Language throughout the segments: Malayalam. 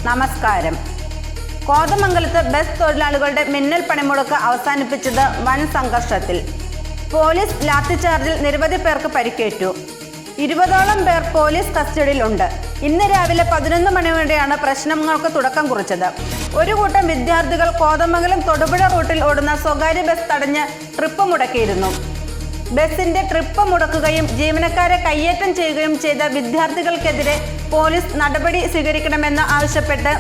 നമസ്കാരം. കോതമംഗലത്ത് ബസ് തൊഴിലാളികളുടെ മിന്നൽ പണിമുടക്ക് അവസാനിപ്പിച്ചത് വൻ സംഘർഷത്തിൽ. പോലീസ് ലാത്തിചാർജിൽ നിരവധി പേർക്ക് പരിക്കേറ്റു. 20ഓളം പേർ പോലീസ് കസ്റ്റഡിയിലുണ്ട്. ഇന്ന് രാവിലെ 11 മണിയോടെയാണ് പ്രശ്നങ്ങൾക്ക് തുടക്കം കുറിച്ചത്. ഒരു കൂട്ടം വിദ്യാർത്ഥികൾ കോതമംഗലം തൊടുപുഴ റൂട്ടിൽ ഓടുന്ന സ്വകാര്യ ബസ് തടഞ്ഞ് ട്രിപ്പ് മുടക്കിയിരുന്നു. ബസിന്റെ ട്രിപ്പ് മുടക്കുകയും ജീവനക്കാരെ കയ്യേറ്റം ചെയ്യുകയും ചെയ്ത വിദ്യാർത്ഥികൾക്കെതിരെ പോലീസ് നടപടി സ്വീകരിക്കണമെന്ന് ആവശ്യപ്പെട്ട്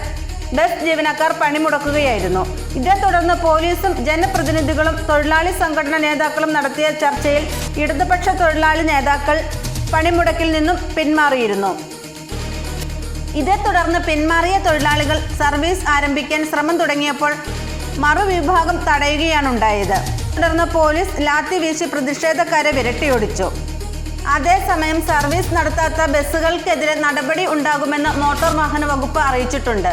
ബസ് ജീവനക്കാർ പണിമുടക്കുകയായിരുന്നു. ഇതേ തുടർന്ന് പോലീസും ജനപ്രതിനിധികളും തൊഴിലാളി സംഘടനാ നേതാക്കളും നടത്തിയ ചർച്ചയിൽ ഇടതുപക്ഷ തൊഴിലാളി നേതാക്കൾ പണിമുടക്കിൽ നിന്നും പിന്മാറിയിരുന്നു. ഇതേ തുടർന്ന് പിന്മാറിയ തൊഴിലാളികൾ സർവീസ് ആരംഭിക്കാൻ ശ്രമം തുടങ്ങിയപ്പോൾ മറുവിഭാഗം തടയുകയാണുണ്ടായത്. തുടർന്ന് പോലീസ് ലാത്തി വീശി പ്രതിഷേധക്കാരെ വിരട്ടിയോടിച്ചു. അതേസമയം സർവീസ് നടത്താത്ത ബസ്സുകൾക്കെതിരെ നടപടി ഉണ്ടാകുമെന്ന് മോട്ടോർ വാഹന വകുപ്പ് അറിയിച്ചിട്ടുണ്ട്.